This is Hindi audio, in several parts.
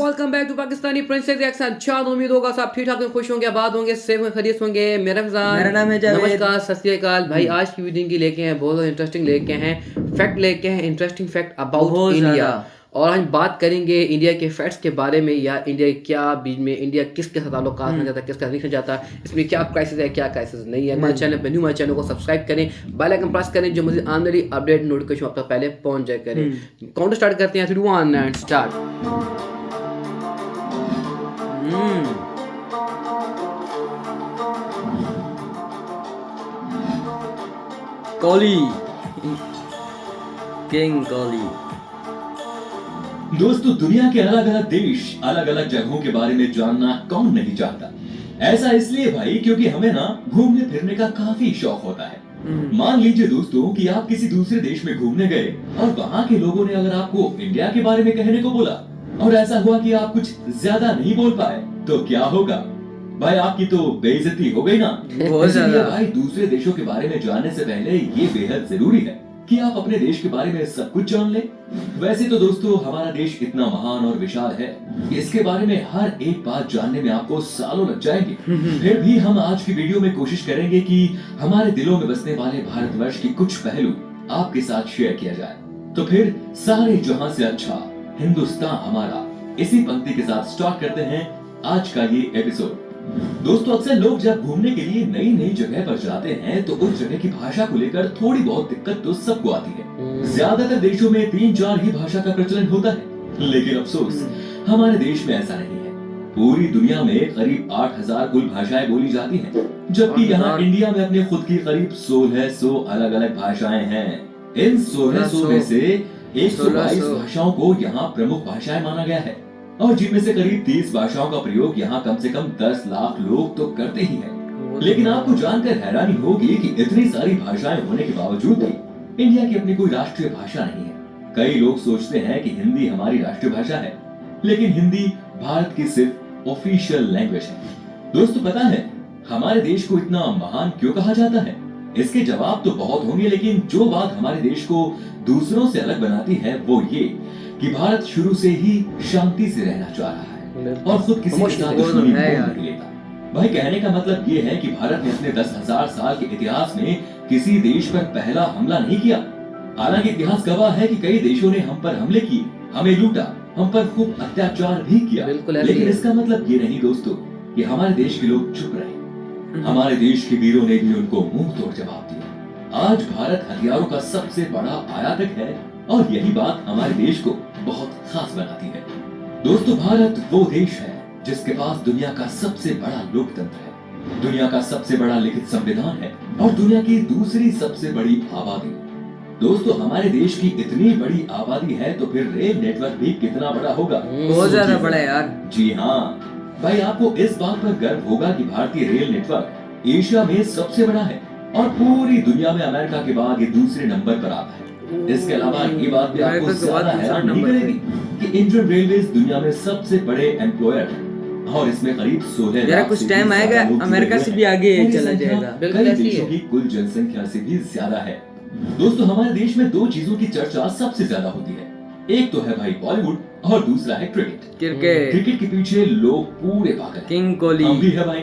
Welcome back to Pakistani princess reaction. चाँद उम्मीद होगा सब ठीक ठाक खुश होंगे, आबाद होंगे, सेफ होंगे, खरीस होंगे। मेरा नाम है जावेद। नमस्कार, सत श्री अकाल भाई। आज की वीडियो की लेके हैं बहुत इंटरेस्टिंग लेके हैं फैक्ट लेके हैं इंटरेस्टिंग फैक्ट अबाउट इंडिया। और हम बात करेंगे इंडिया के फैक्ट्स के बारे में, या इंडिया क्या बीच में इंडिया किसके साथ ताल्लुकात में जाता है, किसका नहीं जाता, इसमें क्या क्राइसिस है क्या क्राइसिस नहीं है। हमारे चैनल पर न्यू हमारे चैनल को सब्सक्राइब करें, बेल आइकन प्रेस करें जो मुझे आने वाली अपडेट नोटिफिकेशन आप तक पहले पहुंच जाए करें। काउंटर स्टार्ट करते हैं 3 2 1 and start. Kohli, king Kohli. दोस्तों, दुनिया के अलग अलग देश, अलग अलग जगहों के बारे में जानना कौन नहीं चाहता। ऐसा इसलिए भाई क्योंकि हमें ना घूमने फिरने का काफी शौक होता है। मान लीजिए दोस्तों कि आप किसी दूसरे देश में घूमने गए और वहाँ के लोगों ने अगर आपको इंडिया के बारे में कहने को बोला और ऐसा हुआ कि आप कुछ ज्यादा नहीं बोल पाए, तो क्या होगा भाई? आपकी तो बेइज्जती हो गई ना। इसलिए भाई दूसरे देशों के बारे में जानने से पहले ये बेहद जरूरी है कि आप अपने देश के बारे में सब कुछ जान लें। वैसे तो दोस्तों हमारा देश इतना महान और विशाल है कि इसके बारे में हर एक बात जानने में आपको सालों लग जाएंगे। फिर भी हम आज की वीडियो में कोशिश करेंगे कि हमारे दिलों में बसने वाले भारतवर्ष की कुछ पहलू आपके साथ शेयर किया जाए। तो फिर सारे जहां से अच्छा हिंदुस्तान हमारा, इसी पंक्ति के साथ स्टार्ट करते हैं आज का ये एपिसोड। दोस्तों, अक्सर लोग जब घूमने के लिए नई नई जगह पर जाते हैं तो उस जगह की भाषा को लेकर थोड़ी बहुत दिक्कत तो सबको आती है। ज्यादातर देशों में 3-4 ही भाषा का प्रचलन होता है, लेकिन अफसोस हमारे देश में ऐसा नहीं है। पूरी दुनिया में करीब 8000 कुल भाषाएं बोली जाती हैं, जबकि यहाँ इंडिया में अपने खुद की करीब 1600 अलग अलग भाषाएं हैं। इन 1600 में से 122 भाषाओं को यहाँ प्रमुख भाषाएं माना गया है, और जिनमें से करीब 30 भाषाओं का प्रयोग यहाँ कम से कम 10 लाख लोग तो करते ही हैं। लेकिन आपको जानकर हैरानी होगी कि इतनी सारी भाषाएं होने के बावजूद भी इंडिया की अपनी कोई राष्ट्रीय भाषा नहीं है। कई लोग सोचते हैं कि हिंदी हमारी राष्ट्रीय भाषा है, लेकिन हिंदी भारत की सिर्फ ऑफिशियल लैंग्वेज है। दोस्तों, पता है हमारे देश को इतना महान क्यों कहा जाता है? इसके जवाब तो बहुत होंगे, लेकिन जो बात हमारे देश को दूसरों से अलग बनाती है वो ये कि भारत शुरू से ही शांति से रहना चाह रहा है और खुद किसी के साथ दुश्मनी नहीं लेता। भाई, कहने का मतलब ये है कि भारत ने अपने 10,000 साल के इतिहास में किसी देश पर पहला हमला नहीं किया। हालांकि इतिहास गवाह है कि कई देशों ने हम पर हमले किए, हमें लूटा, हम पर खूब अत्याचार भी किया, लेकिन इसका मतलब ये नहीं दोस्तों कि हमारे देश के लोग चुप रहे। हमारे देश के वीरों ने भी उनको मुंह तोड़ जवाब दिया। आज भारत हथियारों का सबसे बड़ा आयातक है और यही बात हमारे देश को बहुत खास बनाती है। दोस्तों, भारत वो देश है जिसके पास दुनिया का सबसे बड़ा लोकतंत्र है, दुनिया का सबसे बड़ा लिखित संविधान है और दुनिया की दूसरी सबसे बड़ी आबादी। दोस्तों, हमारे देश की इतनी बड़ी आबादी है तो फिर रेल नेटवर्क भी कितना बड़ा होगा? बहुत ज्यादा बड़ा है यार। जी हाँ भाई, आपको इस बात पर गर्व होगा कि भारतीय रेल नेटवर्क एशिया में सबसे बड़ा है और पूरी दुनिया में अमेरिका के बाद ये दूसरे नंबर पर आता है। इसके अलावा ये बात भी आपको ज्यादा हैरान नहीं करेगी कि इंडियन रेलवेज दुनिया में सबसे बड़े एम्प्लॉयर है और इसमें करीब 16 लाख कुछ टाइम आएगा अमेरिका से भी आगे चला जाएगा। कई देशों की कुल जनसंख्या से भी ज्यादा है। दोस्तों, हमारे देश में 2 चीजों की चर्चा सबसे ज्यादा होती है। एक तो है भाई बॉलीवुड और दूसरा है क्रिकेट। क्रिकेट के पीछे लोग पूरे पागल हैं। किंग कोहली हम भी है भाई।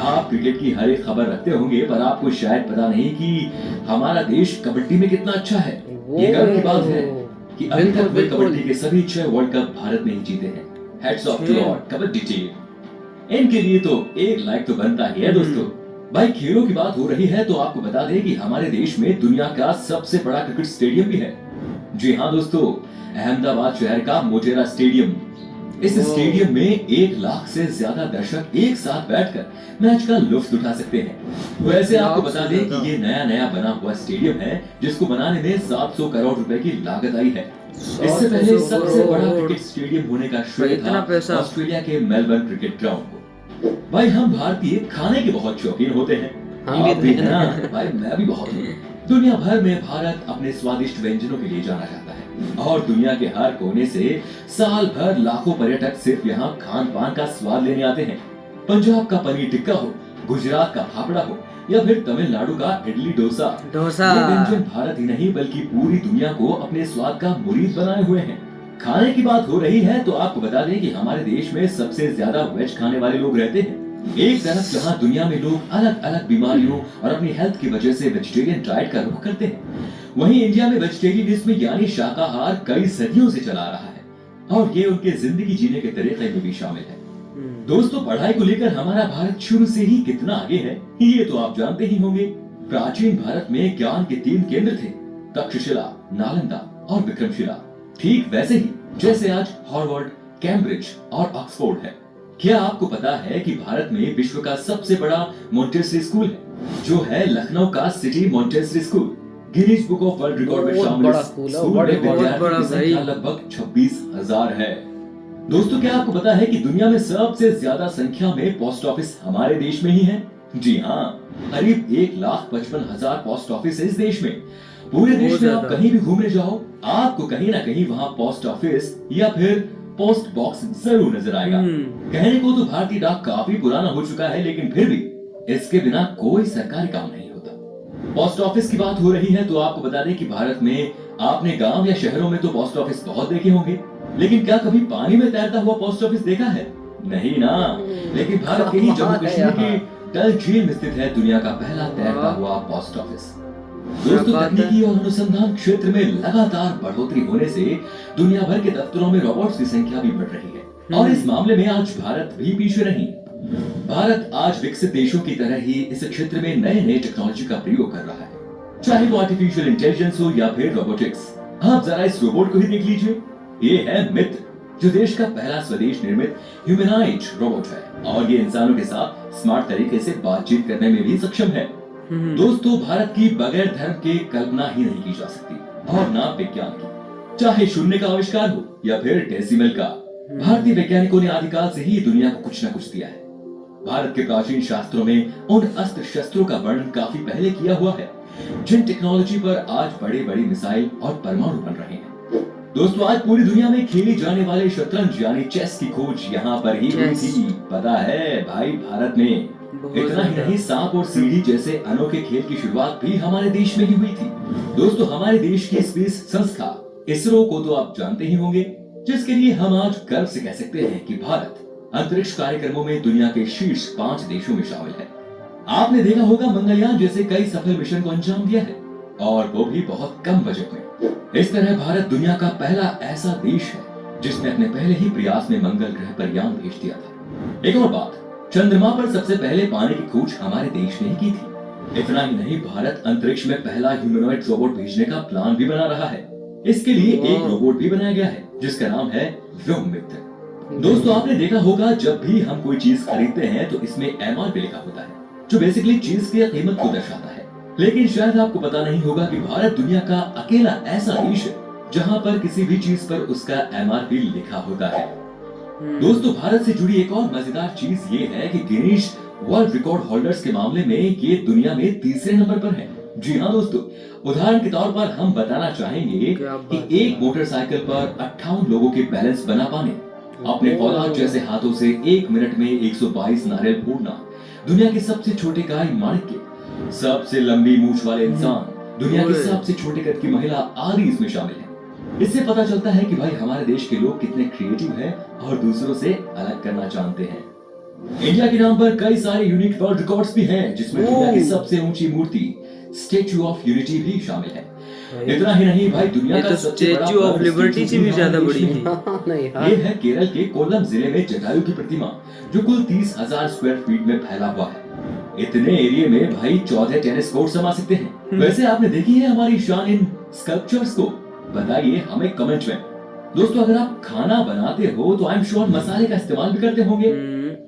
आप क्रिकेट की हर एक खबर रखते होंगे, पर आपको शायद पता नहीं कि हमारा देश कबड्डी में कितना अच्छा है। ये गर्व की बात है कि अभी तक कबड्डी के सभी 6 वर्ल्ड कप भारत ने ही जीते हैं। Heads off to our kabaddi team. इनके लिए तो 1 लाइक तो बनता ही है दोस्तों। भाई, खेलों की बात हो रही है तो आपको बता दें कि हमारे देश में दुनिया का सबसे बड़ा क्रिकेट स्टेडियम भी है। जी हाँ दोस्तों, अहमदाबाद शहर का मोटेरा स्टेडियम। इस स्टेडियम में 1 लाख से ज्यादा दर्शक एक साथ बैठकर मैच का लुत्फ उठा सकते हैं। वैसे आपको बता दें कि ये नया बना हुआ स्टेडियम है जिसको बनाने में 700 करोड़ रुपए की लागत आई है। इससे पहले सबसे बड़ा क्रिकेट स्टेडियम होने का श्रेय था ऑस्ट्रेलिया के मेलबर्न क्रिकेट ग्राउंड को। भाई, हम भारतीय खाने के बहुत शौकीन होते हैं। आप भी हैं ना? भाई, मैं भी बहुत हूँ। दुनिया भर में भारत अपने स्वादिष्ट व्यंजनों के लिए जाना जाता है और दुनिया के हर कोने से साल भर लाखों पर्यटक सिर्फ यहाँ खान पान का स्वाद लेने आते हैं। पंजाब का पनीर टिक्का हो, गुजरात का फाफड़ा हो या फिर तमिलनाडु का इडली डोसा, ये व्यंजन भारत ही नहीं बल्कि पूरी दुनिया को अपने स्वाद का मुरीद बनाए हुए हैं। खाने की बात हो रही है तो आपको बता दें कि हमारे देश में सबसे ज्यादा वेज खाने वाले लोग रहते हैं। एक तरफ जहां दुनिया में लोग अलग अलग बीमारियों और अपनी हेल्थ की वजह से वेजिटेरियन डाइट का रुख करते हैं, वहीं इंडिया में वेजिटेरियनिज्म यानी शाकाहार कई सदियों से चला रहा है और ये उनके जिंदगी जीने के तरीके में भी शामिल है। दोस्तों, पढ़ाई को लेकर हमारा भारत शुरू से ही कितना आगे है ये तो आप जानते ही होंगे। प्राचीन भारत में ज्ञान के 3 केंद्र थे, तक्षशिला, नालंदा और विक्रमशिला। ठीक वैसे ही जैसे आज हार्वर्ड, कैम्ब्रिज और ऑक्सफोर्ड है। क्या आपको पता है कि भारत में विश्व का सबसे बड़ा मॉन्टेसरी स्कूल है, जो है लखनऊ का city Montessori school. Guinness book of world record में शामिल बड़ा इस स्कूल है, स्कूल में विद्यार्थियों की संख्या लगभग 26,000 है। दोस्तों, क्या आपको पता है कि दुनिया में सबसे ज्यादा संख्या में पोस्ट ऑफिस हमारे देश में ही है? जी हाँ, करीब 1,55,000 पोस्ट ऑफिस है इस देश में। पूरे देश में आप कहीं भी घूमने जाओ, आपको कहीं ना कहीं वहाँ पोस्ट ऑफिस या फिर पोस्ट बॉक्स जरूर नजर आएगा। कहने को तो भारतीय डाक काफी पुराना हो चुका है, लेकिन फिर भी इसके बिना कोई सरकारी काम नहीं होता। पोस्ट ऑफिस की बात हो रही है तो आपको बता दें कि भारत में आपने गांव या शहरों में तो पोस्ट ऑफिस बहुत देखे होंगे, लेकिन क्या कभी पानी में तैरता हुआ पोस्ट ऑफिस देखा है? नहीं ना। लेकिन भारत के ही जम्मू कश्मीर के डल झील में स्थित है दुनिया का पहला तैरता हुआ पोस्ट ऑफिस। दोस्तों, तकनीकी और अनुसंधान क्षेत्र में लगातार बढ़ोतरी होने से दुनिया भर के दफ्तरों में रोबोट्स की संख्या भी बढ़ रही है और इस मामले में आज भारत भी पीछे नहीं। भारत आज विकसित देशों की तरह ही इस क्षेत्र में नए नए टेक्नोलॉजी का प्रयोग कर रहा है, चाहे वो आर्टिफिशियल इंटेलिजेंस हो या फिर रोबोटिक्स। आप जरा इस रोबोट को ही देख लीजिए। ये है मित्र, जो देश का पहला स्वदेश निर्मित ह्यूमनॉइड रोबोट है और ये इंसानों के साथ स्मार्ट तरीके से बातचीत करने में भी सक्षम है। दोस्तों, भारत की बगैर धर्म के कल्पना ही नहीं की जा सकती और ना विज्ञान की। चाहे शून्य का आविष्कार हो या फिर डेसिमल का, भारतीय वैज्ञानिकों ने आदिकाल से ही दुनिया को कुछ न कुछ दिया है। भारत के प्राचीन शास्त्रों में उन अस्त्र शस्त्रों का वर्णन काफी पहले किया हुआ है, जिन टेक्नोलॉजी पर आज बड़ी बड़ी मिसाइल और परमाणु बन रहे हैं। दोस्तों, आज पूरी दुनिया में खेली जाने वाले शतरंज यानी चेस की खोज यहाँ पर ही हुई थी। पता है भाई, भारत में। इतना ही नहीं, सांप और सीढ़ी जैसे अनोखे खेल की शुरुआत भी हमारे देश में ही हुई थी। दोस्तों, हमारे देश की स्पेस संस्था इसरो को तो आप जानते ही होंगे, जिसके लिए हम आज गर्व से कह सकते हैं कि भारत अंतरिक्ष कार्यक्रमों में दुनिया के शीर्ष 5 देशों में शामिल है। आपने देखा होगा मंगलयान जैसे कई सफल मिशन को अंजाम दिया है, और वो भी बहुत कम बजट में। इस तरह भारत दुनिया का पहला ऐसा देश है जिसने अपने पहले ही प्रयास में मंगल ग्रह पर यान भेज दिया था। एक और बात, चंद्रमा पर सबसे पहले पानी की खोज हमारे देश ने ही की थी। इतना ही नहीं, भारत अंतरिक्ष में पहला ह्यूमनॉइड रोबोट भेजने का प्लान भी बना रहा है। इसके लिए एक रोबोट भी बनाया गया है जिसका नाम है व्योममित्र। दोस्तों, आपने देखा होगा जब भी हम कोई चीज खरीदते हैं तो इसमें MRP लिखा होता है, जो बेसिकली चीज की कीमत को दर्शाता है। लेकिन शायद आपको पता नहीं होगा कि भारत दुनिया का अकेला ऐसा देश है जहां पर किसी भी चीज पर उसका MRP लिखा होता है। दोस्तों, भारत से जुड़ी एक और मजेदार चीज ये है कि गिनीज वर्ल्ड रिकॉर्ड होल्डर्स के मामले में ये दुनिया में 3रे नंबर पर है। जी हाँ दोस्तों, उदाहरण के तौर पर हम बताना चाहेंगे कि एक मोटरसाइकिल पर 58 लोगों के बैलेंस बना पाने, अपने फौलाद जैसे हाथों से 1 मिनट में 122 नारियल फोड़ना, दुनिया के सबसे छोटे गाय माणिक्य, सबसे लंबी मूछ वाले इंसान, दुनिया की सबसे छोटे कद की महिला आदि इसमें शामिल है। इससे पता चलता है कि भाई हमारे देश के लोग कितने क्रिएटिव हैं और दूसरों से अलग करना जानते हैं। इंडिया के नाम पर कई सारे यूनिक वर्ल्ड रिकॉर्ड्स भी हैं, जिसमें दुनिया की सबसे ऊंची मूर्ति स्टैच्यू ऑफ यूनिटी भी शामिल है। इतना ही नहीं भाई, दुनिया का सबसे बड़ा स्टैच्यू ऑफ लिबर्टी से भी ज्यादा बड़ी थी। ये है केरल के कोल्लम जिले में जटायु की प्रतिमा, जो कुल 30,000 स्क्वायर फीट में फैला हुआ है। इतने एरिया में भाई 14 टेनिस कोर्ट समा सकते हैं। वैसे आपने देखी है हमारी शान इन स्कल्पचर्स को? बताइए हमें कमेंट में। दोस्तों, अगर आप खाना बनाते हो तो आई एम श्योर मसाले का इस्तेमाल भी करते होंगे।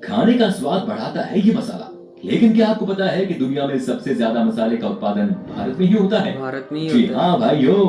खाने का स्वाद बढ़ाता है ये मसाला, लेकिन क्या आपको पता है कि दुनिया में सबसे ज्यादा मसाले का उत्पादन भारत में ही होता है? भारत में ही जी हाँ भाइयों,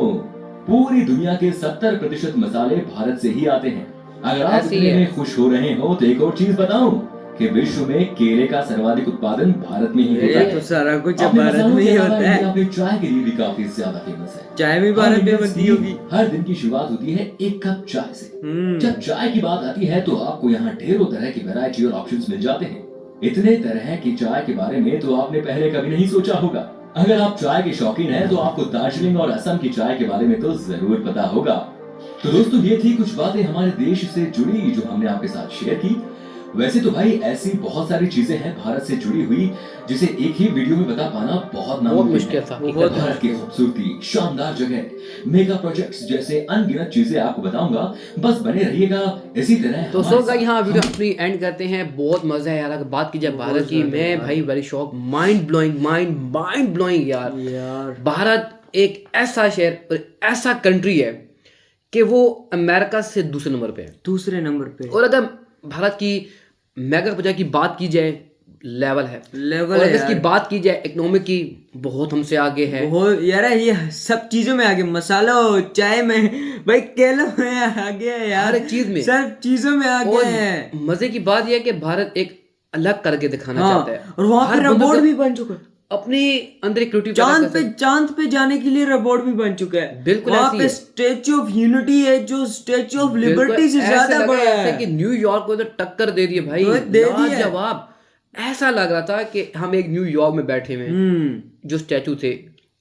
पूरी दुनिया के 70% मसाले भारत से ही आते हैं। अगर आप इतने में खुश हो रहे हो तो एक और चीज बताऊं कि विश्व में केले का सर्वाधिक उत्पादन भारत में ही होता है। तो सारा कुछ अपने भारत मसालों में ही के अलावा होता है। इंडिया में चाय के लिए भी काफी ज्यादा फेमस है। चाय भी भारत में बनती होगी। हर दिन की शुरुआत होती है एक कप चाय से। जब चाय की बात आती है तो आपको यहाँ ढेरों तरह की वैरायटी और ऑप्शंस मिल जाते हैं। इतने तरह की चाय के बारे में तो आपने पहले कभी नहीं सोचा होगा। अगर आप चाय के शौकीन हैं तो आपको दार्जिलिंग और असम की चाय के बारे में तो जरूर पता होगा। तो दोस्तों ये थी कुछ बातें हमारे देश से जुड़ी जो हमने आपके साथ शेयर की। वैसे तो भाई ऐसी बहुत सारी चीजें हैं भारत से जुड़ी हुई जिसे एक ही वीडियो में बता पाना बहुत नामुमकिन मुश्किल है। था, बहुत भारत की खूबसूरती, शानदार जगह, मेगा प्रोजेक्ट्स जैसे अनगिनत चीजें आपको बताऊंगा। बस बने रहिएगा इसी तरह तो हमारे सो गाइस साथ। यहाँ वीडियो अपनी एंड करते हैं। बहुत मजा है यार, अगर बात की जाए भारत की, मैं भाई वेरी शॉक, माइंड ब्लोइंग यार। यार भारत एक ऐसा शहर और ऐसा कंट्री है कि वो अमेरिका से दूसरे नंबर पे है। दूसरे नंबर पे और अगर भारत की मेगा प्रोजेक्ट की बात की जाए, लेवल है। लेवल और है अगर इसकी यार। बात की जाए इकोनॉमिक की, बहुत हमसे आगे है। बहुत यार, ये सब चीजों में आगे, मसाला हो, चाय में, भाई केलों में आगे है यार, हर एक चीज में। सब चीजों में आगे और है। मजे की बात यह है कि भारत एक अलग करके दिखाना हाँ, चाहता है और वहां हर पे बंदे रोबोट को भी बन चुका है। अपनी अंदर एक क्रिएटिव पैदा कर सकते। चांद पे जाने के लिए रोबोट भी बन चुका है। बिल्कुल वहां ऐसी पे है। स्टेच्यू ऑफ यूनिटी है जो स्टेच्यू ऑफ बिल्कुल लिबर्टी से ऐसे ज्यादा लगा बड़ा ऐसे है। कि न्यूयॉर्क को तो टक्कर दे दी भाई, तो दे दी है। लाजवाब। ऐसा लग रहा था कि हम एक न्यूयॉर्क में बैठे हुए हैं। जो स्टैचू थे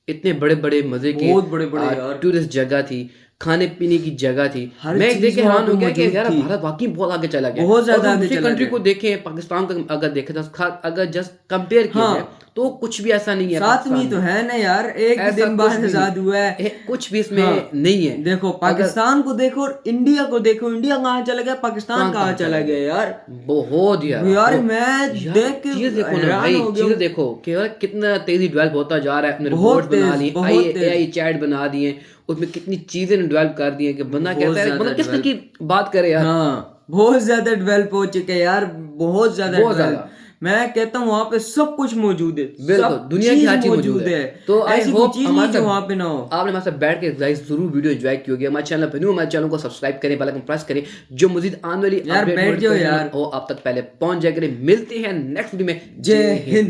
इतने बड़े बड़े मजे के, बहुत बड़े-बड़े यार। टूरिस्ट जगह थी, खाने पीने की जगह थी। हर मैं चीज देख के वहाँ हैरान पे हो गया कि मौजूद यार थी। भारत वाकई बहुत आगे चला गया। बहुत ज्यादा और हम आगे दूसरी चला कंट्री गया। को देखें, पाकिस्तान को अगर देखें तो अगर जस्ट कंपेयर किया हाँ। जाए तो कुछ भी ऐसा नहीं है। साथ में पाकिस्तान तो है ना यार, एक ऐसा दिन कुछ बाद भी आजाद हुआ है। कुछ भी इसमें हाँ। नहीं है। देखो पाकिस्तान को देखो और इंडिया को देखो, इंडिया कहाँ चला गया, पाकिस्तान कहाँ चला गया यार। बहुत यार यार बहुत। मैं यार, देख के चीज़ देखो ना हैरान भाई, हो गया चीज़ हूँ। देखो कि यार कितना तेजी डेवलप होता जा रहा है। अपने बहुत रोबोट बना तेज, लिए, बहुत तेज। AI चैट बना दिए, उसमें कितनी चीजें डेवलप कर दी हैं कि बंदा बहुत कहता है ज्यादा मतलब किस develop। की बात करे यार। हाँ, बहुत ज्यादा डेवलप हो चुके हैं यार, बहुत ज्यादा बहुत develop। ज्यादा। मैं कहता हूँ वहाँ पे सब कुछ मौजूद है, बिल्कुल सब दुनिया की हर चीज मौजूद है। तो आई ऐसी कोई होप चीज नहीं जो वहाँ पे ना हो। आपने हमारे साथ बैठ के गाइस जरूर वीडियो एंजॉय की होगी। हमारे चैनल पर न्यू, हमारे चैनल को सब्सक्राइब करें, बेल आइकन प्रेस करें, जो मजीद आने वाली यार अपडेट बैठ जाओ notification यार। हो आप तक पहले पहुंच जाए करें। मिलते हैं नेक्स्ट वीडियो में। जय हिंद।